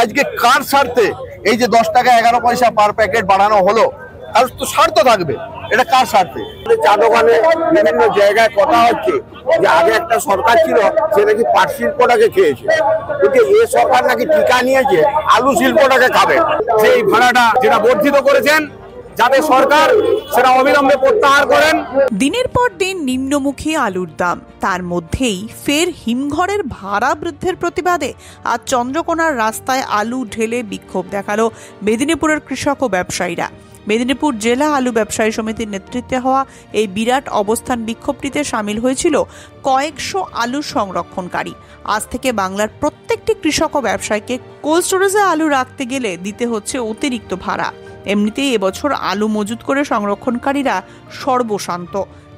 আজকে কার স্বার্থে এই যে 10 টাকা 11 পয়সা পার প্যাকেট বাড়ানো হলো, আর তো স্বার্থ থাকবে, এটা কার স্বার্থে? চা দোকানে বিভিন্ন জায়গায় কথা হচ্ছে যে আগে একটা সরকার ছিল সে নাকি পাট শিল্পটাকে খেয়েছে, কিন্তু এই সরকার নাকি টিকা নিয়েছে আলু শিল্পটাকে খাবে। সেই ভাড়াটা যেটা বর্ধিত করেছেন যাতে সরকার সেটা অবিলম্বে প্রত্যাহার করেন। দিনের পর দিন নিম্নমুখী আলুর দাম, তার মধ্যেই ফের হিমঘরের ভাড়া বৃদ্ধির প্রতিবাদে আজ চন্দ্রকোনার রাস্তায় আলু ঢেলে বিক্ষোভ দেখালো মেদিনীপুরের কৃষক ও ব্যবসায়ীরা। মেদিনীপুর জেলা আলু ব্যবসায়ী সমিতির নেতৃত্বে হওয়া এই বিরাট অবস্থান বিক্ষোভটিতে সামিল হয়েছিল কয়েকশো আলু সংরক্ষণকারী। আজ থেকে বাংলার প্রত্যেকটি কৃষক ও ব্যবসায়ীকে কোল্ড স্টোরেজে আলু রাখতে গেলে দিতে হচ্ছে অতিরিক্ত ভাড়া। এমনিতেই এবছর আলু মজুত করে সংরক্ষণকারীরা সর্বশান্ত,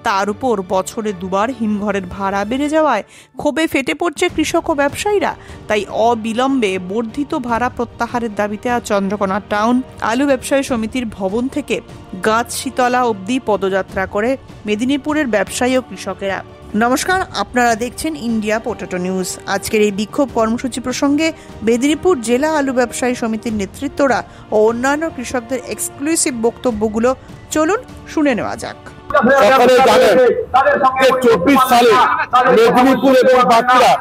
তার উপর বছরে দুবার হিমঘরের ভাড়া বেড়ে যাওয়ায় ক্ষোভে ফেটে পড়ছে কৃষক ও ব্যবসায়ীরা। তাই অবিলম্বে বর্ধিত ভাড়া প্রত্যাহারের দাবিতে আজ চন্দ্রকোনা টাউন আলু ব্যবসায়ী সমিতির ভবন থেকে গাছশীতলা অবধি পদযাত্রা করে মেদিনীপুরের ব্যবসায়ী ও কৃষকেরা। নমস্কার, আপনারা দেখছেন ইন্ডিয়া পটেটো নিউজ। আজকের এই বিক্ষোভ কর্মসূচি প্রসঙ্গে মেদিনীপুর জেলা আলু ব্যবসায়ী সমিতির নেতৃত্বরা ও অন্যান্য কৃষকদের এক্সক্লুসিভ বক্তব্যগুলো চলুন শুনে নেওয়া যাক। সকলে জানেন যে 24 সালে মেদিনীপুর এবং বাঁকুড়া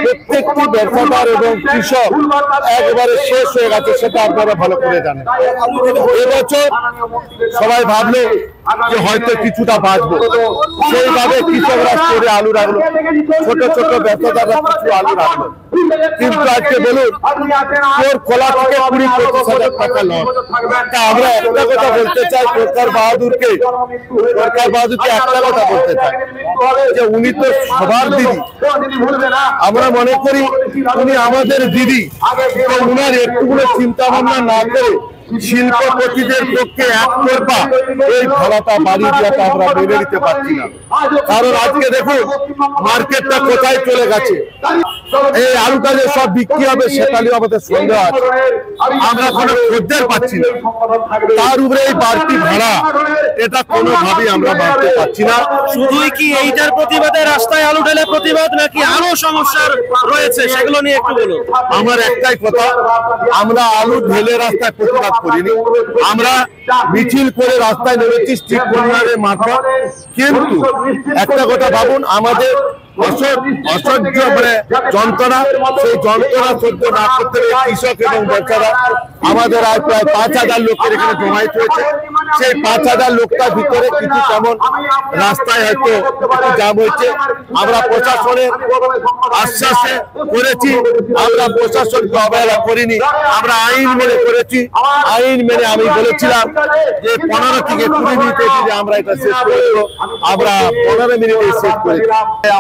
প্রত্যেকটি ব্যবসাদার এবং কৃষক একেবারে শেষ হয়ে গেছে, সেটা আপনারা ভালো করে জানেন। এবছর সবাই ভাবলো যে হয়তো কিছুটা বাঁচবো, সেইভাবে কৃষকরা স্টোরে আলু রাখলো, ছোট ছোট ব্যবসাদাররা কিছু আলু রাখলো। কিন্তু আজকে বলুন তোর খোলা থেকে 20-25 হাজার টাকা লস। আমরা একটা কথা বলতে চাই সরকার বাহাদুরকে একটা কথা বলতে চাই যে উনি তো সবার দিদি, আমরা মনে করি উনি আমাদের দিদি। উনার একটুগুলো চিন্তা ভাবনা না করে শিল্পপতিদের পক্ষে একতরফা এই ভাড়াটা বাড়িয়ে দেওয়াটা আমরা মেনে নিতে পারছি না। কারণ আজকে দেখুন মার্কেটটা কোথায় চলে গেছে, এই আলুটা যে সব বিক্রি হবে সেটা নিয়ে আমাদের সন্দেহ আছে। আমরা কোনো খদ্দের পাচ্ছি না, তার উপরে এই বাড়তি ভাড়া, এটা কোনোভাবেই আমরা মানতে পারছি না। শুধুই কি এইটার প্রতিবাদে রাস্তায় আলু ঢেলে প্রতিবাদ, নাকি আরো সমস্যা রয়েছে সেগুলো নিয়ে একটু বলুন। আমার একটাই কথা, আমরা আলু ঢেলে রাস্তায় প্রতিবাদ করিনি, আমরা মিছিল করে রাস্তায় নেমেছি স্ট্রিট কর্নারের মারফত। কিন্তু একটা কথা ভাবুন, আমাদের অসহ্য মানে যন্ত্রণা, সেই যন্ত্রণা সহ্য না করতে কৃষক এবং ব্যবসারা আমাদের আজ প্রায় 5,000 লোকের এখানে জমায়েত হয়েছে। সেই 5,000 লোকটার ভিতরে কিছু কেমন রাস্তায় হয়তো কিছু জ্যাম হয়েছে। আমরা প্রশাসনের আশ্বাসে করেছি, আমরা প্রশাসনকে অবহেলা করিনি, আমরা আইন মেনে করেছি। আইন মেনে আমি বলেছিলাম যে 15 থেকে 20 মিনিটে যদি আমরা এটা শেষ করে দেবো, আমরা 15 মিনিটে শেষ করে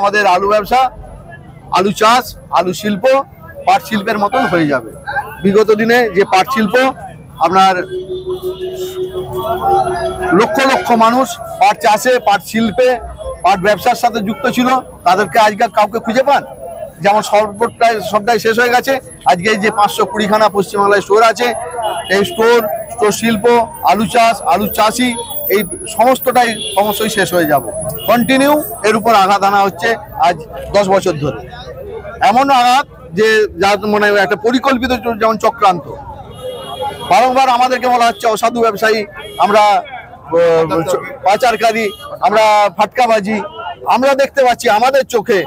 আমাদের আলু ব্যবসা, আলু চাষ, আলু শিল্প পাট শিল্পের মতন হয়ে যাবে। বিগত দিনে যে পাট শিল্প আপনার লক্ষ লক্ষ মানুষ পাট চাষে, পাট শিল্পে, পাট ব্যবসার সাথে যুক্ত ছিল, তাদেরকে আজকাল কাউকে খুঁজে পান? যেমন সবটাই শেষ হয়ে গেছে। আজকে এই যে 520খানা পশ্চিমবাংলায় স্টোর আছে, এই স্টোর শিল্প, আলু চাষ, আলু চাষি, এই সমস্তটাই সমস্যাই শেষ হয়ে যাব। কন্টিনিউ এর উপর আঘাত আনা হচ্ছে আজ 10 বছর ধরে। এমন আঘাত যে যার মনে হয় একটা পরিকল্পিত, যেমন চক্রান্ত। বারংবার আমাদেরকে বলা হচ্ছে অসাধু ব্যবসায়ী, আমরা পাচারকারী, আমরা ফাটকাবাজি। আমরা দেখতে পাচ্ছি আমাদের চোখে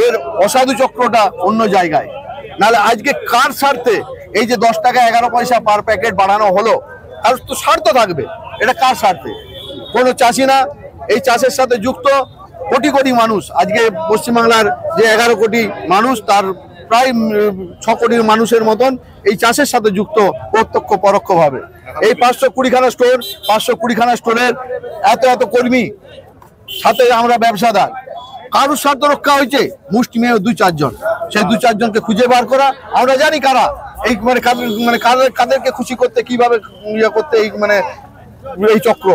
এর অসাধু চক্রটা অন্য জায়গায়। নাহলে আজকে কার স্বার্থে এই যে 10 টাকা 11 পয়সা পার প্যাকেট বাড়ানো হলো, আর তো স্বার্থ থাকবে, এটা কার স্বার্থে? কোনো চাষি না, এই চাষের সাথে যুক্ত কোটি কোটি মানুষ। আজকে পশ্চিমবাংলার যে 11 কোটি মানুষ, তার প্রায় 6 কোটির মানুষের মতন এই চাষের সাথে যুক্ত প্রত্যক্ষ পরোক্ষভাবে। এই 520খানা স্টোর, 520খানা স্টোরের এত কর্মী, সাথে আমরা ব্যবসাদার, কারোর স্বার্থ রক্ষা হয়েছে মুষ্টিমেয় 2-4 জন। সেই 2-4 জনকে খুঁজে বার করা, আমরা জানি কারা এই কাদেরকে খুশি করতে, কিভাবে করতে এই চক্র।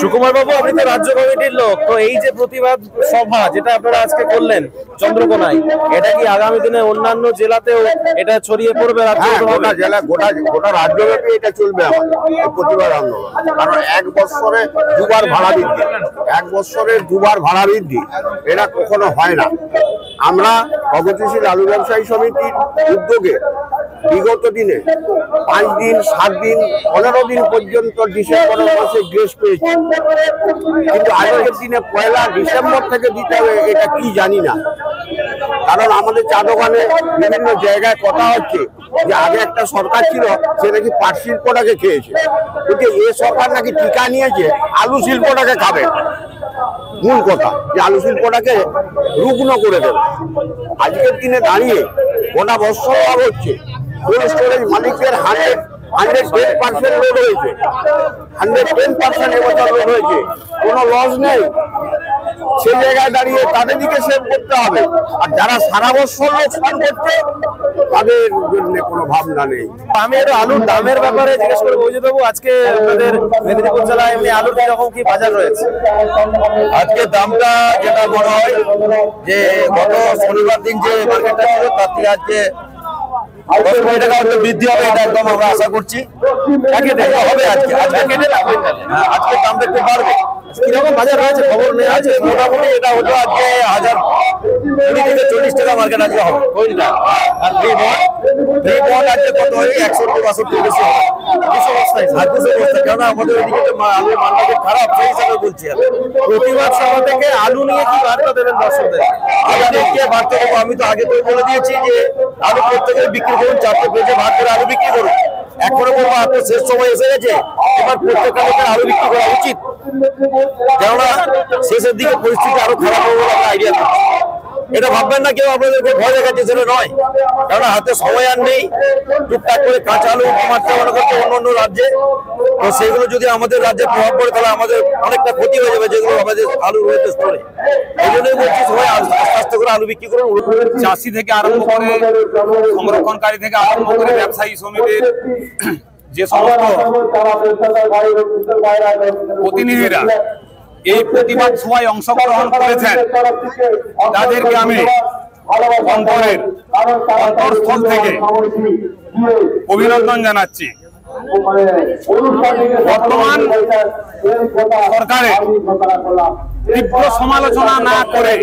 সুকুমার বাবু, আপনি তো রাজ্য কমিটির লোক, তো এই যে প্রতিবাদ সভা যেটা আপনারা আজকে করলেন চন্দ্রকোনায়, এটা কি আগামী দিনে অন্যান্য জেলাতেও এটা ছড়িয়ে পড়বে? গোটা জেলা, গোটা রাজ্যব্যাপী এটা চলবে আমাদের প্রতিবাদ আন্দোলন। কারণ 1 বছরে 2বার ভাড়া বৃদ্ধি, 1 বছরে 2বার ভাড়া বৃদ্ধি, এটা কখনো হয় না। আমরা প্রগতিশীল আলু ব্যবসায়ী সমিতির উদ্যোগে বিগত দিনে 5 দিন 7 দিন 15 দিন পর্যন্ত ডিসেম্বরের মাসে গ্রেস পেয়েছি, কিন্তু আজকের দিনে 1 ডিসেম্বর থেকে দিতে হবে এটা কি জানি না। কারণ আমাদের চা দোকানে বিভিন্ন জায়গায় কথা হচ্ছে যে আগে একটা সরকার ছিল সে নাকি পাট শিল্পটাকে খেয়েছে, কিন্তু এ সরকার নাকি টিকা নিয়েছে আলু শিল্পটাকে খাবে। মূল কথা যে আলু শিল্পটাকে রুগ্ন করে দেবে। আজকের দিনে দাঁড়িয়ে গোটা বছর লাভ হচ্ছে, কোল্ড স্টোরেজ মালিকের 110% লোড হয়েছে, 110% এবছর লোড হয়েছে, কোনো লস নেই। সে জায়গায় দাঁড়িয়ে তাদের দিকে সেভ করতে হবে, আর যারা সারা বছর লোকসান করছে তাদের জন্য কোনো ভাবনা নেই। আমি একটু আলুর দামের ব্যাপারে জিজ্ঞেস করবো অভিজিৎ বাবু, আজকে আপনাদের মেদিনীপুর জেলায় এমনি আলুর কিরকম কি বাজার রয়েছে? আজকে দামটা যেটা মনে হয় যে গত শনিবার দিন যে মার্কেটটা ছিল তার থেকে আজকে 10 টাকা হয়তো বৃদ্ধি হবে, এটা একদম আমরা আশা করছি। হবে আজকে আজকে দামটা একটু বাড়বে। কিরকম বাজার রয়েছে খবর নেই আছে? মোটামুটি এটা হলো আজকে 1020 থেকে 40 টাকা মার্কেট আজকে হবে কোনটা। আর ফ্রি বন্ড আজকে কত হয় 61-62 বেশি হবে। কেননা আমাদের ওইদিকে আলুর মানটা খারাপ, সেই হিসাবে বলছি। প্রতিবাদ সভা থেকে আলু নিয়ে কি বার্তা দেবেন দর্শকদের? আমাদেরকে বাড়তে দেবো। আমি তো আগে তো বলে দিয়েছি যে আলু প্রত্যেকে বিক্রি করুন, 4 পেজে ভাগ করে আলু বিক্রি করুন। এখনো বলবো আপনার শেষ সময় এসে গেছে, এবার প্রত্যেকটা লোকের আলু বিক্রি করা উচিত, কেননা শেষের দিকে পরিস্থিতি আরো খারাপ হবে বলে আমরা আইডিয়া করছি। এটা ভাববেন না কেউ আপনাদেরকে ভয় দেখাচ্ছে, সেটা নয়, কেননা হাতে সময় আর নেই। টুকটাক করে কাঁচা আলু মারতে মনে করছে অন্য রাজ্যে, তো সেগুলো যদি আমাদের রাজ্যে প্রভাব পড়ে তাহলে আমাদের অনেকটা ক্ষতি হয়ে যাবে, যেগুলো আমাদের আলু রয়েছে স্টোরে। এই জন্যই বলছি সবাই আস্তে আস্তে করে আলু বিক্রি করুন। চাষি থেকে আরম্ভ করে সংরক্ষণকারী থেকে আরম্ভ করে ব্যবসায়ী সমিতির যে সমস্ত প্রতিনিধিরা এই প্রতিবাদ সভায় অংশগ্রহণ করেছেন তাদেরকে আমি অন্তরস্থল থেকে অভিনন্দন জানাচ্ছি। বর্তমান সরকারের তীব্র সমালোচনা না করে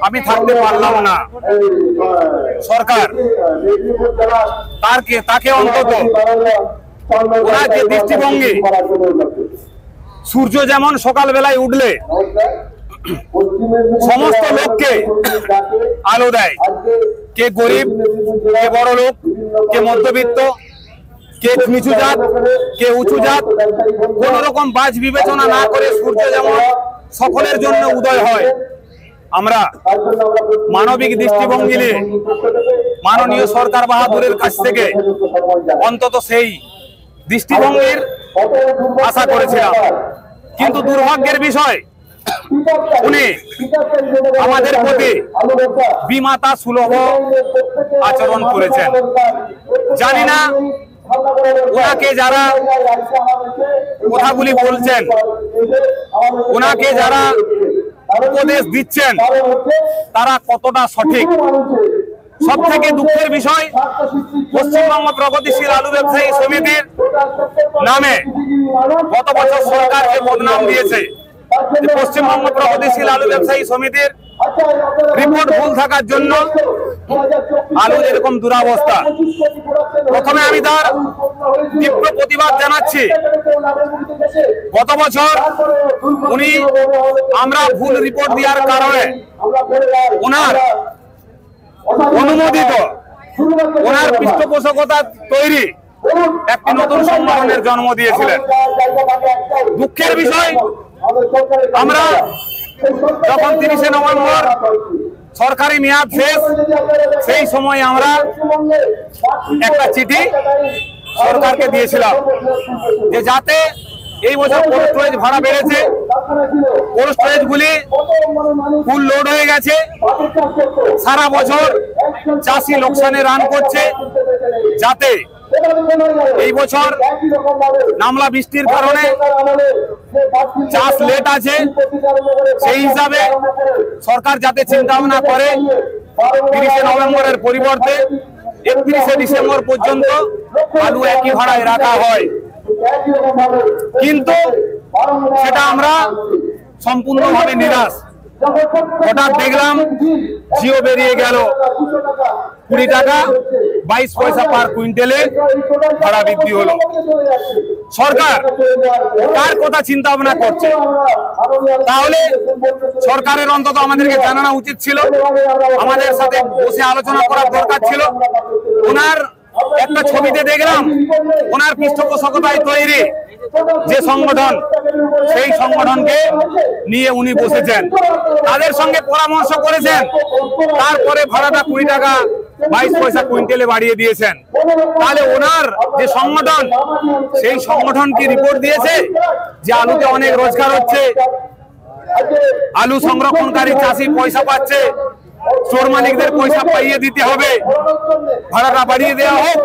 আমি থাকতে পারলাম না। সরকার তাকে অন্তত ওরা যে দৃষ্টিভঙ্গি, সূর্য যেমন সকালবেলায় উঠলে সমস্ত লোককে আলো দেয়, কে গরিব, কে বড় লোক, কে মধ্যবিত্ত, কে নিচু জাত, কে উঁচু জাত, কোন রকম বাজ বিবেচনা না করে সূর্য যেমন সকলের জন্য উদয় হয়, আমরা মানবিক দৃষ্টিভঙ্গি নিয়ে মাননীয় সরকার বাহাদুরের কাছ থেকে অন্তত সেই দৃষ্টিভঙ্গির আশা করেছিলাম। কিন্তু দুর্ভাগ্যের বিষয়, উনি আমাদের প্রতি বিমাতা সুলভ আচরণ করেছেন। জানি না ওনাকে যারা কথাগুলি বলছেন, ওনাকে যারা উপদেশ দিচ্ছেন, তারা কতটা সঠিক। সব থেকে দুঃখের বিষয়, পশ্চিমবঙ্গ প্রগতিশীল আলু ব্যবসায়ী সমিতির নামে গত বছর সরকারকে বদনাম দিয়েছে। পশ্চিমবঙ্গ প্রগতিশীল আলু ব্যবসায়ী সমিতির রিপোর্ট ভুল থাকার জন্য আলুর এরকম দুরাবস্থা। প্রথমে আমি তার তীব্র প্রতিবাদ জানাচ্ছি। গত বছর উনি আমরা ভুল রিপোর্ট দেওয়ার কারণে ওনার অনুমোদিত, ওনার পৃষ্ঠপোষকতা তৈরি একটি নতুন সম্মেলনের জন্ম দিয়েছিলেন। দুঃখের বিষয়, আমরা যখন 30শে নভেম্বর সরকারি মেয়াদ শেষ, সেই সময় আমরা একটা চিঠি সরকারকে দিয়েছিলাম যে যাতে এই বছর কোল্ড স্টোরেজ ভাড়া বেড়েছে, কোল্ড স্টোরেজ গুলি ফুল লোড হয়ে গেছে, সারা বছর চাষি লোকসানে রান করছে, যাতে এই বছর নামলা বৃষ্টির কারণে চাষ লেট আছে, সেই হিসাবে সরকার যাতে চিন্তা ভাবনা করে 30শে নভেম্বরের পরিবর্তে 31শে ডিসেম্বর পর্যন্ত আলু একই ভাড়ায় রাখা হয়। কিন্তু সেটা আমরা সম্পূর্ণভাবে নিরাশ। হঠাৎ দেখলাম জিও বেরিয়ে গেল 20 টাকা, 22 পয়সা পার কুইন্টালে ভাড়া বৃদ্ধি হলো। সরকার কার কথা চিন্তা ভাবনা করছে? তাহলে সরকারের অন্তত আমাদেরকে জানানো উচিত ছিল, আমাদের সাথে বসে আলোচনা করার দরকার ছিল। ওনার একটা ছবিতে দেখলাম ওনার পৃষ্ঠপোষকতায় তৈরি যে সংগঠন, সেই সংগঠনকে নিয়ে উনি বসেছেন, তাদের সঙ্গে পরামর্শ করেছেন, তারপরে ভাড়াটা 20 টাকা 22 পয়সা কুইন্টালে বাড়িয়ে দিয়েছেন। তাহলে ওনার যে সংগঠন, সেই সংগঠন কি রিপোর্ট দিয়েছে যে আলুতে অনেক রোজগার হচ্ছে, আলু সংরক্ষণকারী চাষি পয়সা পাচ্ছে, চোর মালিকদের পয়সা পাইয়ে দিতে হবে, ভাড়াটা বাড়িয়ে দেওয়া হোক?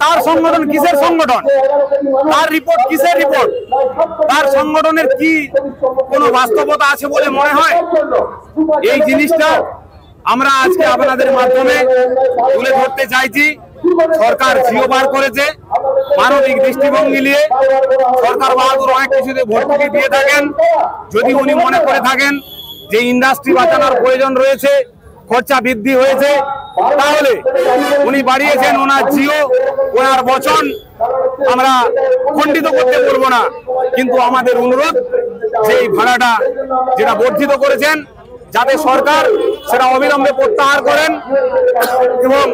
তার সংগঠন কিসের সংগঠন? তার রিপোর্ট কিসের রিপোর্ট? তার সংগঠনের কি কোনো বাস্তবতা আছে বলে মনে হয়? এই জিনিসটা আমরা আজকে আপনাদের মাধ্যমে তুলে ধরতে চাইছি। সরকার জিও বার করেছে, মানবিক দৃষ্টিভঙ্গি নিয়ে সরকার বাহাদুর অনেক কিছুতে ভর্তুকি দিয়ে থাকেন। যদি উনি মনে করে থাকেন যে ইন্ডাস্ট্রি বাঁচানোর প্রয়োজন রয়েছে, খরচা বৃদ্ধি হয়েছে, তাহলে উনি বাড়িয়েছেন ওনার জিও, ওনার বচন আমরা খণ্ডিত করতে পারবো না। কিন্তু আমাদের অনুরোধ যে এই ভাড়াটা যেটা বর্ধিত করেছেন, যাতে সরকার সেটা অবিলম্বে প্রত্যাহার করেন এবং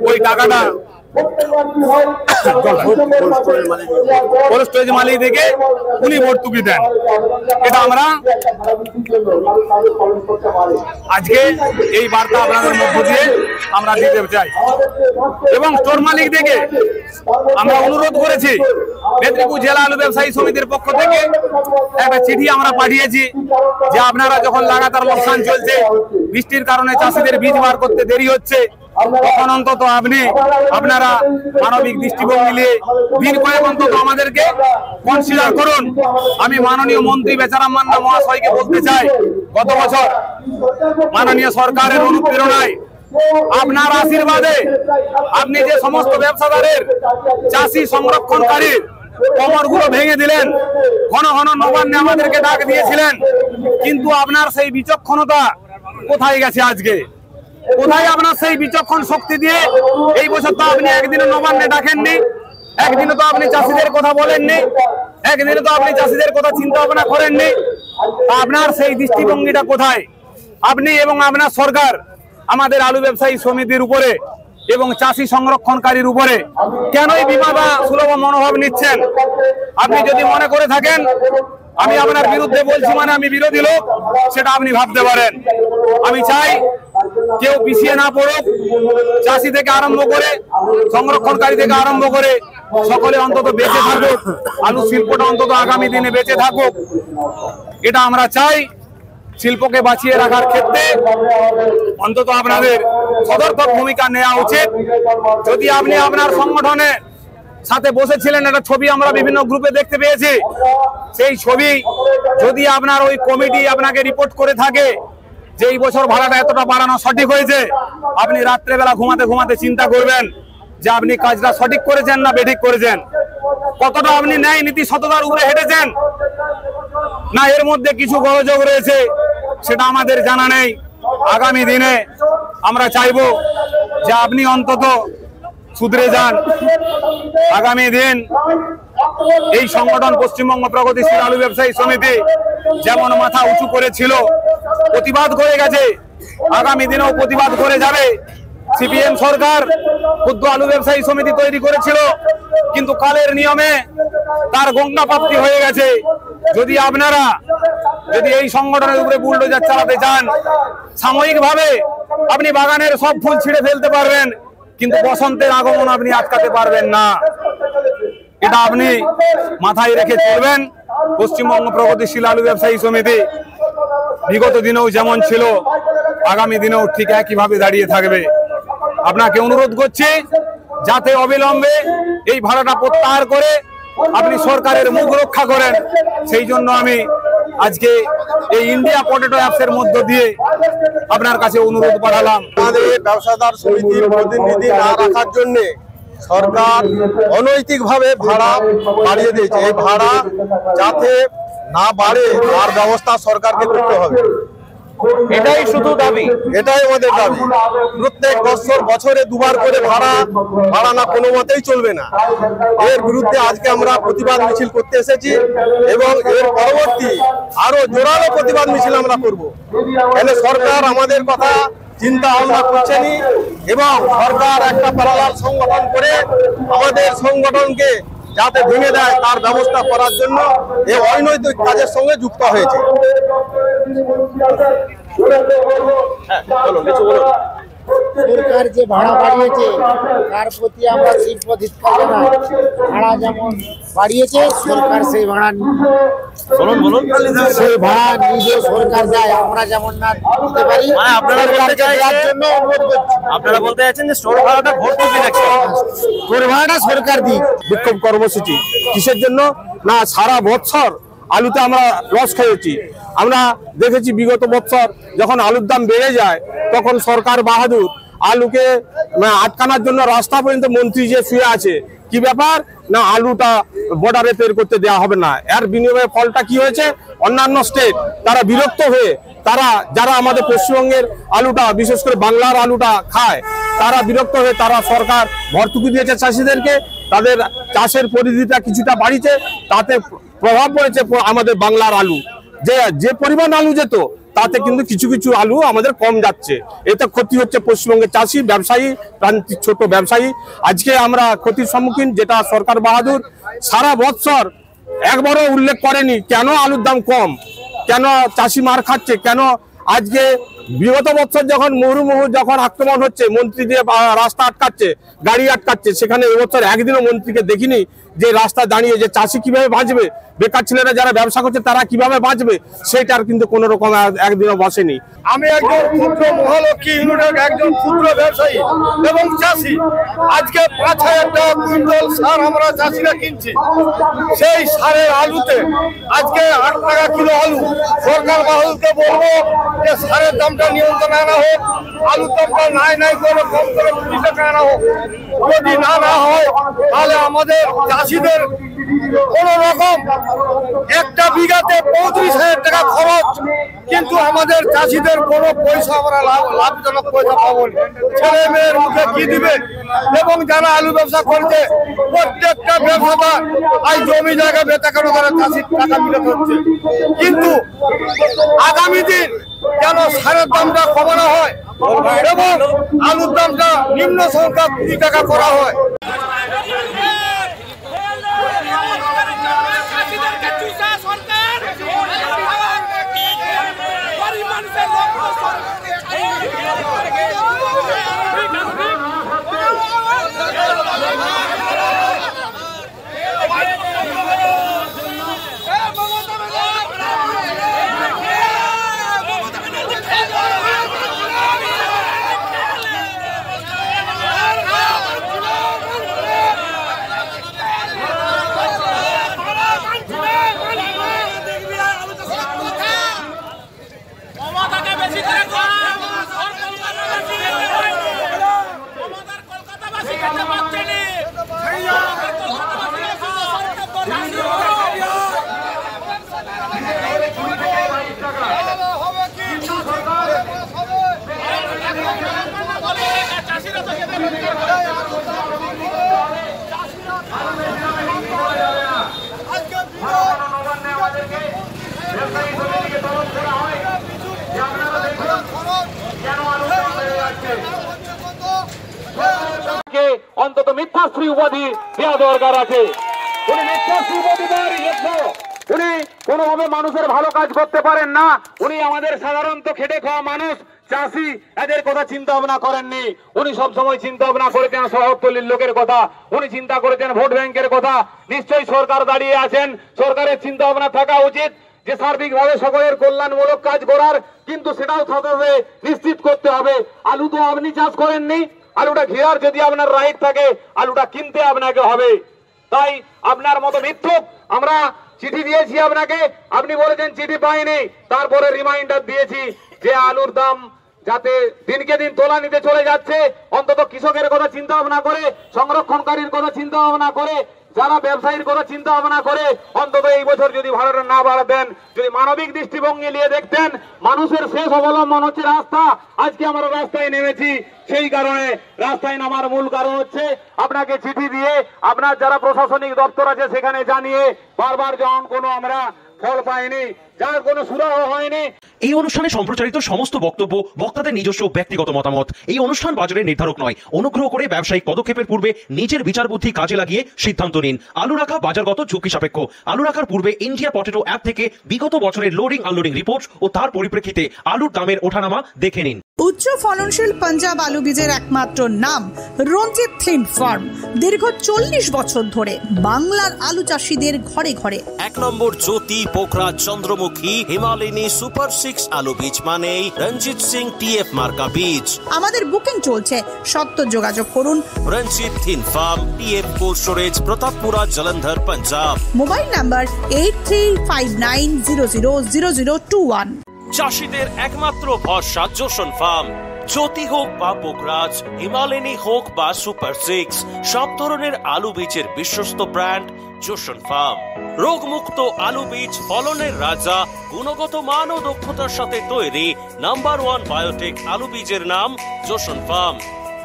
ওই টাকাটা কোল্ড স্টোরেজ মালিক থেকে উনি ভর্তুকি দেন। এটা আমরা আজকে এই বার্তা আপনাদের মধ্য দিয়ে আমরা দিতে চাই। এবং স্টোর মালিক থেকে আমরা অনুরোধ করেছি, মেদিনীপুর জেলা আলু ব্যবসায়ী সমিতির পক্ষ থেকে একটা চিঠি আমরা পাঠিয়েছি যে আপনারা যখন লাগাতার লোকসান চলছে, বৃষ্টির কারণে চাষিদের বীজ বার করতে দেরি হচ্ছে, তখন অন্তত আপনারা মানবিক দৃষ্টিভঙ্গি নিয়ে দিন কয়েক অন্তত আমাদেরকে কনসিডার করুন। আমি মাননীয় মন্ত্রী বেচারাম মান্না মহাশয়কে বলতে চাই, গত বছর মাননীয় সরকারের অনুপ্রেরণায়, আপনার আশীর্বাদে আপনি যে সমস্ত ব্যবসাদারের, চাষি সংরক্ষণকারীর কোমরগুলো ভেঙে দিলেন, ঘন ঘন নবান্নে আমাদেরকে ডাক দিয়েছিলেন, কিন্তু আপনার সেই বিচক্ষণতা কোথায় গেছে? আজকে কোথায় আপনার সেই বিচক্ষণ শক্তি দিয়ে? এই বছর তো আপনি একদিনও নবান্নে ডাকেননি, একদিনও তো আপনি চাষিদের কথা বলেননি, একদিনও তো আপনি চাষিদের কথা চিন্তা ভাবনা করেননি। আপনার সেই দৃষ্টিভঙ্গিটা কোথায়? আপনি এবং আপনার সরকার আমাদের আলু ব্যবসায়ী সমিতির উপরে এবং চাষি সংরক্ষণকারীর উপরে কেনই বিবাদা সুলভ মনোভাব নিচ্ছেন? আপনি যদি মনে করে থাকেন আমি আপনার বিরুদ্ধে বলছি মানে আমি বিরোধী লোক, সেটা আপনি ভাবতে পারেন। আমি চাই কেউ পিছিয়ে না পড়ুক, চাষি থেকে আরম্ভ করে সংরক্ষণকারী থেকে আরম্ভ করে সকলে অন্তত বেঁচে থাকুক, আলু শিল্পটা অন্তত আগামী দিনে বেঁচে থাকুক, এটা আমরা চাই। শিল্পকে বাঁচিয়ে রাখার ক্ষেত্রে অন্তত আপনাদের সদর্থক ভূমিকা নেওয়া উচিত। যদি আপনি আপনার সংগঠনের সাথে বসেছিলেন, একটা ছবি আমরা বিভিন্ন গ্রুপে দেখতে পেয়েছি, সেই ছবি যদি আপনার ওই কমিটি আপনাকে রিপোর্ট করে থাকে যে এই বছর ভাড়াটা এতটা বাড়ানো সঠিক হয়েছে, আপনি রাত্রেবেলা ঘুমাতে ঘুমাতে চিন্তা করবেন যে আপনি কাজটা সঠিক করেছেন না বেঠিক করেছেন, কতটা আপনি ন্যায় নীতি সততার উপরে হেঁটেছেন, না এর মধ্যে কিছু গোলযোগ রয়েছে সেটা আমাদের জানা নেই। আগামী দিনে আমরা চাইবো যে আপনি অন্তত শুধরে যান। আগামী দিন এই সংগঠন পশ্চিমবঙ্গ প্রগতিশীল আলু ব্যবসায়ী সমিতি যেমন মাথা উঁচু করেছিল, প্রতিবাদ করে গেছে, আগামী দিনেও প্রতিবাদ করে যাবে। সিপিএম সরকার ক্ষুদ্র আলু ব্যবসায়ী সমিতি তৈরি করেছিল, কিন্তু কালের নিয়মে তার গঙ্গা প্রাপ্তি হয়ে গেছে। যদি আপনারা এই সংগঠনের উপরে বুলডোজার চালাতে চান, সাময়িকভাবে আপনি বাগানের সব ফুল ছিঁড়ে ফেলতে পারবেন, কিন্তু বসন্তের আগমন আপনি আটকাতে পারবেন না। এটা আপনি মাথায় রেখে চলবেন। পশ্চিমবঙ্গ প্রগতিশীল আলু ব্যবসায়ী সমিতি বিগত দিনেও যেমন ছিল, আগামী দিনেও ঠিক একইভাবে দাঁড়িয়ে থাকবে। আপনাকে অনুরোধ করছি যাতে অবিলম্বে এই ভাড়াটা প্রত্যাহার করে আপনি সরকারের মুখ রক্ষা করেন। সেই জন্য আমি আজকে এই ইন্ডিয়া পটেটো অ্যাপসের মধ্য দিয়ে আপনার কাছে অনুরোধ পাঠালাম। আমাদের ব্যবসাদার সমিতির প্রতিনিধি না রাখার জন্য সরকার অনৈতিকভাবে ভাড়া বাড়িয়ে দিয়েছে। এই ভাড়া যাতে না বাড়ে তার ব্যবস্থা সরকারকে করতে হবে। এটাই শুধু দাবি। এটাই আমাদের দাবি। প্রত্যেক বছরে দুবার করে ভাড়া না কোনো মতেই চলবে না। এর বিরুদ্ধে আজকে আমরা প্রতিবাদ মিছিল করতে এসেছি এবং এর পরবর্তী আরো জোরালো প্রতিবাদ মিছিল আমরা করব। এখানে সরকার আমাদের কথা চিন্তা ভাবনা করছেনি এবং সরকার একটা প্যারালাল সংগঠন করে আমাদের সংগঠনকে যাতে ভেঙে দেয় তার ব্যবস্থা করার জন্য এই অনৈতিক কাজের সঙ্গে যুক্ত হয়েছে। সরকার যে ভাড়া বাড়িয়েছে তার প্রতি আমরা তীব্র ধিক্কার জানাই। ভাড়া যেমন বাড়িয়েছে সরকার সেই ভাড়া সেই ভাড়া নিজে সরকার যায়, আমরা যেমন না দিতে পারি। মানে আপনারা বলতে চাইছেন জন্য অনুরোধ করছি, আপনারা বলতে চাইছেন যে স্টোর ভাড়াটা ভর্তুকি নাকি? তোর ভাড়াটা সরকার দিক। বিক্ষোভ কর্মসূচি কিসের জন্য? না, সারা বছর আলুতে আমরা লস খেয়েছি। আমরা দেখেছি বিগত বছর যখন আলুর দাম বেড়ে যায় তখন সরকার বাহাদুর আলুকে আটকানোর জন্য রাস্তা পর্যন্ত মন্ত্রী যে শুয়ে আছে। কি ব্যাপার? না, আলুটা বর্ডারে তৈরি করতে দেওয়া হবে না। এর বিনিময়ে ফলটা কি হয়েছে? অন্যান্য স্টেট তারা বিরক্ত হয়ে যারা আমাদের পশ্চিমবঙ্গের আলুটা, বিশেষ করে বাংলার আলুটা খায়, তারা বিরক্ত হয়ে তারা সরকার ভর্তুকি দিয়েছে চাষিদেরকে, তাদের চাষের পরিধিটা কিছুটা বাড়িয়েছে, তাতে প্রভাব পড়েছে আমাদের বাংলার আলু। যে পরিমাণ আলু যেত তাতে কিন্তু কিছু কিছু আলু আমাদের কম যাচ্ছে। এতে ক্ষতি হচ্ছে পশ্চিমবঙ্গের চাষি, ব্যবসায়ী, প্রান্তিক ছোট ব্যবসায়ী। আজকে আমরা ক্ষতির সম্মুখীন, যেটা সরকার বাহাদুর সারা বছর একবারও উল্লেখ করেনি কেন আলুর দাম কম, কেন চাষি মার খাচ্ছে, কেন আজকে বিগত বছর যখন মুহুর্মুহু যখন আক্রমণ হচ্ছে, মন্ত্রী দিয়ে রাস্তা আটকাচ্ছে, গাড়ি আটকাচ্ছে, সেখানে এবছর একদিনও মন্ত্রীকে দেখিনি যে রাস্তা দাঁড়িয়ে যে চাষি কিভাবে বাঁচবে, বেকার ছেলেরা যারা ব্যবসা করছে তারা কিভাবে বাঁচবে, সেটার কিন্তু কোনো রকম একদিনও বসেনি। আমি একজন ক্ষুদ্র মহালক্ষী ইউনিটের একজন ক্ষুদ্র ব্যবসায়ী এবং চাষি। আজকে 5,000 টাকা কুইন্টাল সার আমরা চাষিরা কিনছি। সেই সারের আলুতে আজকে 8 টাকা কিলো আলু। সরকার বাহুলকে বলবো যে সারের দামটা নিয়ন্ত্রণে আনা হোক, আলুর দামটা নাই করে কম করে 20 টাকা আনা হোক। যদি না হয় তাহলে আমাদের চাষিদের কোন রকম একটা বিঘাতে 35,000 টাকা খরচ, কিন্তু আমাদের চাষিদের কোনো পয়সা আমরা লাভজনক পয়সা পাবো না। ছেলে মেয়ের মুখে কি দিবে? এবং যারা আলু ব্যবসা করছে প্রত্যেকটা ব্যবসাদার আজ জমি জায়গা বেচাকেনা করে চাষির টাকা বিরত হচ্ছে। কিন্তু আগামী দিন যেন সারের দামটা কমানো হয় এবং আলুর দামটা নিম্ন সংখ্যা 20 টাকা করা হয়। অন্তত মিথ্যাশ্রী উপাধি দেওয়া দরকার আছে। উনি মিথ্যাশ্রী উপাধি দেওয়ারই লক্ষ্য। উনি কোনোভাবে মানুষের ভালো কাজ করতে পারেন না। উনি আমাদের সাধারণত খেটে খাওয়া মানুষ, চাষি, এদের কথা চিন্তা ভাবনা করেননি। উনি সবসময় চিন্তা ভাবনা করেছেন শহরতলির লোকের কথা, উনি চিন্তা করেছেন ভোট ব্যাংকের কথা। নিশ্চয়ই সরকার দাঁড়িয়ে আছেন, সরকারের চিন্তা ভাবনা থাকা উচিত যে সার্বিকভাবে সকলের কল্যাণমূলক কাজ করার, কিন্তু সেটাও থাকবে নিশ্চিত করতে হবে। আলু তো আপনি চাষ করেননি, আলুটা ঘেরার যদি আপনার রাইট থাকে আলুটা কিনতে আপনাকে হবে। তাই আপনার মতো মিথ্যুক আমরা চিঠি দিয়েছি আপনাকে, আপনি বলেছেন চিঠি পাইনি, তারপরে রিমাইন্ডার দিয়েছি যে আলুর দাম যাতে দিনকে দিন তোলা নিতে চলে যাচ্ছে, অন্তত কৃষকের কথা চিন্তা ভাবনা করে, সংরক্ষণকারীর কথা চিন্তা ভাবনা করে যারা ব্যবসায়ীর কথা চিন্তা ভাবনা করে অন্তত এই বছর যদি ভাড়াটা না বাড়াতেন, যদি মানবিক দৃষ্টিভঙ্গি নিয়ে দেখতেন, মানুষের শেষ অবলম্বন হচ্ছে রাস্তা। আজকে আমরা রাস্তায় নেমেছি, সেই কারণে রাস্তায় নামার মূল কারণ হচ্ছে আপনাকে চিঠি দিয়ে আপনার যারা প্রশাসনিক দপ্তর আছে সেখানে জানিয়ে বারবার যখন কোনো আমরা ফল পাইনি, যার কোনো সুরাহ হয়নি। এই অনুষ্ঠানে সম্প্রচারিত সমস্ত বক্তব্য বক্তাদের নিজস্ব ব্যক্তিগত মতামত। এই অনুষ্ঠান বাজারের নির্ধারক নয়। অনুগ্রহ করে ব্যবসায়িক পদক্ষেপের পূর্বে নিজের বিচার বুদ্ধি কাজে লাগিয়ে সিদ্ধান্ত নিন। আলু রাখা বাজারগত ঝুঁকি সাপেক্ষ। আলু রাখার পূর্বে ইন্ডিয়া পটেটো অ্যাপ থেকে বিগত বছরের লোডিং আনলোডিং রিপোর্ট ও তার পরিপ্রেক্ষিতে আলুর দামের ওঠানামা দেখে নিন। উচ্চ ফলনশীল পাঞ্জাব আলু বীজের একমাত্র নাম রঞ্জিত থিন ফার্ম। দীর্ঘ 40 বছর ধরে বাংলার আলু চাষীদের ঘরে ঘরে। 1 নম্বর জ্যোতি পোখরা চন্দ্রমুখী হিমালয়নী সুপার 6 আলু বীজ মানেই রঞ্জিত সিং টিএফ মার্কা বীজ। আমাদের বুকিং চলছে, সত্ত্বর যোগাযোগ করুন। Ranjit Thind farm, TF cold storage, Pratappura, Jalandhar, Punjab. Mobile number 8359000021। চাষীদের একমাত্র ভরসা জোশন ফার্ম। জ্যোতি হোক বা পোখরাজ, হিমালয়নী হোক বা সুপার 6, সব ধরনের আলু বীজের বিশ্বস্ত ব্র্যান্ড জোশন ফার্ম। রোগমুক্ত আলু বীজ, ফলনের রাজা, গুণগত মান ও দক্ষতার সাথে তৈরি নাম্বার 1 বায়োটেক আলু বীজের নাম জোশন ফার্ম।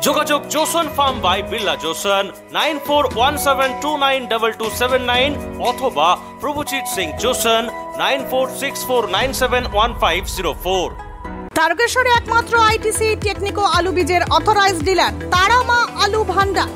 যোগাযোগ জোশন ফার্ম বাই বিল্লা জোশন 9417292279 অথবা প্রভুজিৎ সিং জোশন 9464971504। তারকেশ্বরে একমাত্র আইটিসি টেকনিকো আলু বীজের অথরাইজড ডিলার তারামা আলু ভান্ডার।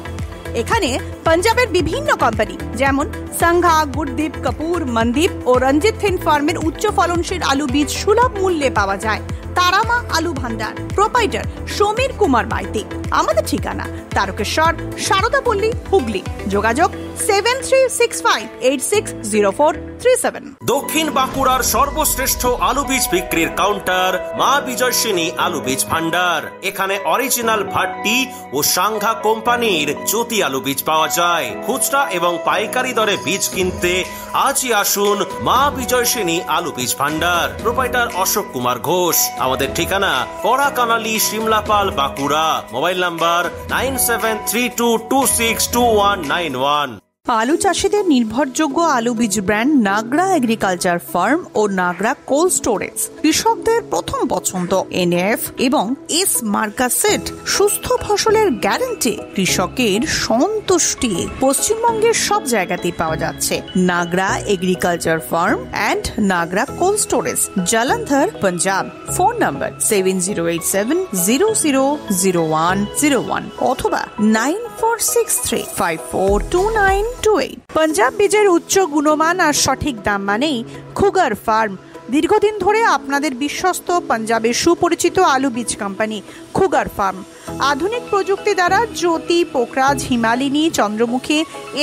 এখানে পাঞ্জাবের বিভিন্ন কোম্পানি যেমন সংঘা, গুরদীপ, কাপুর, মনদীপ ও রঞ্জিত থিন ফার্মের উচ্চ ফলনশীল আলু বীজ সুলভ মূল্যে পাওয়া যায়। তারামা আলু ভান্ডার, প্রোপাইটার সমীর কুমার মাইতি। আমাদের ঠিকানা তারকেশ্বর, সারদাপল্লী, হুগলি। যোগাযোগ 7365860437। দক্ষিণ বাঁকুড়ার সর্বশ্রেষ্ঠ আলু বীজ বিক্রির কাউন্টার মা বিজয়সিনী আলু বীজ ভান্ডার। এখানে অরিজিনাল ভাট্টি ও সাংঘা কোম্পানির জ্যোতি আলু বীজ পাওয়া যায়। খুচরা এবং পাইকারি দরে বীজ কিনতে আজই আসুন মা বিজয়সিনী আলু বীজ ভান্ডার। প্রোপাইটার অশোক কুমার ঘোষ। আমাদের ঠিকানা কড়াকানালি, শিমলাপাল, বাঁকুড়া। Mobile number 9732262191। আলু চাষীদের নির্ভরযোগ্য আলু বীজ ব্র্যান্ড নাগরা এগ্রিকালচার ফার্ম ও নাগরা কোল্ড স্টোরেজ। কৃষকদের প্রথম পছন্দ এনএফ এবং এস মার্কা সেট। সুস্থ ফসলের গ্যারান্টি, কৃষকের সন্তুষ্টি। পশ্চিমবঙ্গের সব জায়গাতেই পাওয়া যাচ্ছে Nagra agriculture farm and Nagra cold storage, Jalandhar, Punjab. Phone number 7087000101 অথবা 9463542928। পাঞ্জাব বীজের উচ্চ গুণমান আর সঠিক দাম মানেই খুগার ফার্ম। দীর্ঘদিন ধরে আপনাদের বিশ্বস্ত পাঞ্জাবের সুপরিচিত আলু বীজ কোম্পানি খুগার ফার্ম। আধুনিক প্রযুক্তি দ্বারা জ্যোতি, পোখরাজ, হিমালয়নী, চন্দ্রমুখী,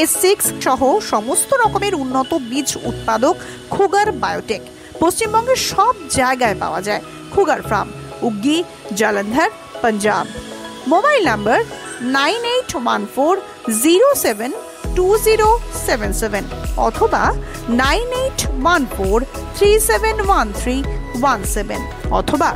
S6 সহ সমস্ত রকমের উন্নত বীজ উৎপাদক খুগার বায়োটেক। পশ্চিমবঙ্গের সব জায়গায় পাওয়া যায় Khugar farm, Uggi, Jalandhar, Punjab. Mobile number 9814072077 অথবা 9814371317 অথবা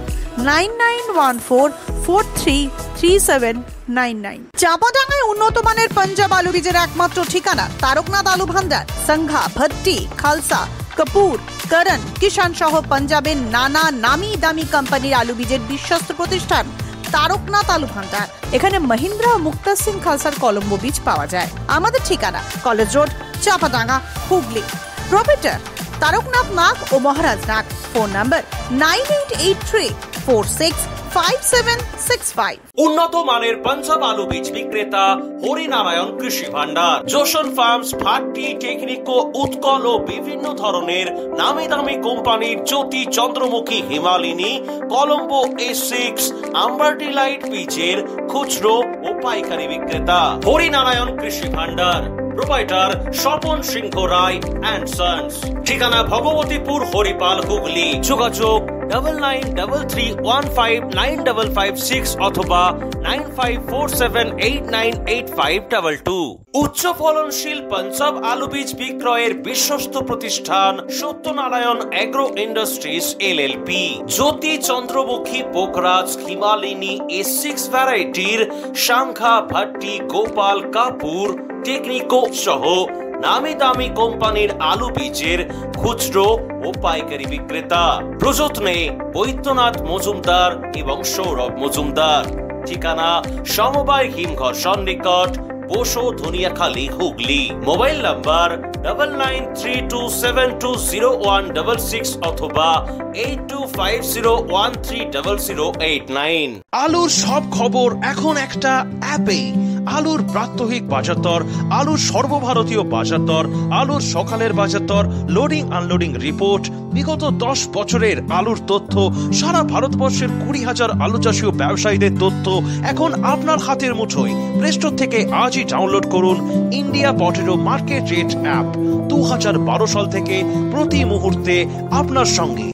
9914433799। চাপাডাঙ্গায় উন্নত মানের পাঞ্জাব আলু বীজের একমাত্র ঠিকানা তারকনাথ আলু ভান্ডার। সংঘা, ভট্টি, খালসা, কাপুর, করণ, কিষান সহ পাঞ্জাবের নানা নামি দামি কোম্পানির আলু বীজের বিশ্বস্ত প্রতিষ্ঠান তারকনাথ আলু ভান্ডার। এখানে মহিন্দ্রা ও মুক্তা সিং খালসার কলম্বো বীজ পাওয়া যায়। আমাদের ঠিকানা college road, Chapadanga, Hooghly. Proprietor Taraknath Nag ও মহারাজ নাগ। Phone number 9883465765। উন্নত মানের পাঞ্জাব আলু বীজ বিক্রেতা হরিনারায়ণ কৃষি ভান্ডার। জোশন ফার্মস, ভাট্টি, টেকনিকো, উৎকল ও বিভিন্ন ধরনের নামি দামি কোম্পানির জ্যোতি, চন্দ্রমুখী, হিমালয়নী, কলম্বো, S6, আম্বারটি লাইট বীজের খুচরো ও পাইকারি বিক্রেতা Harinarayan Krishi Bhandar. Proprietor Swapan Singha Roy and sons. ঠিকানা ভগবতীপুর, হরিপাল, হুগলি। যোগাযোগ 9933159556 অথবা 9547898522। উচ্চ ফলনশীল পাঞ্জাব আলু বীজ বিক্রয়ের বিশ্বস্ত প্রতিষ্ঠান সত্যনারায়ণ এগ্রো ইন্ডাস্ট্রিজ এলএলপি। জ্যোতি চন্দ্রমুখী, পোকরাজ, হিমালিনী A6 ভ্যারাইটির সাংখা, ভাট্টি, গোপাল, কাপুর, টেকনিকো সহ নামি দামি কোম্পানির আলু বীজের খুচরো ও পাইকারি বিক্রেতা। প্রযত্নে বৈদ্যনাথ মজুমদার এবং সৌরভ মজুমদার। ঠিকানা সমবায় হিমঘর সন্নিকট, বোসো, ধনিয়াখালী, হুগলি। মোবাইল নাম্বার 9932720166 অথবা 8250130089। আলুর সব খবর এখন একটা অ্যাপে। আলুর প্রাত্যহিক বাজার দর, আলুর সর্বভারতীয় বাজার দর, আলুর সকালের বাজার দর, লোডিং আনলোডিং রিপোর্ট, বিগত 10 বছরের আলুর তথ্য, সারা ভারতবর্ষের 20,000 আলু চাষী ও ব্যবসায়ীদের তথ্য এখন আপনার হাতের মুঠোয়। প্লে স্টোর থেকে আজই ডাউনলোড করুন India potato market rate app. 2012 সাল থেকে প্রতি মুহূর্তে আপনার সঙ্গে।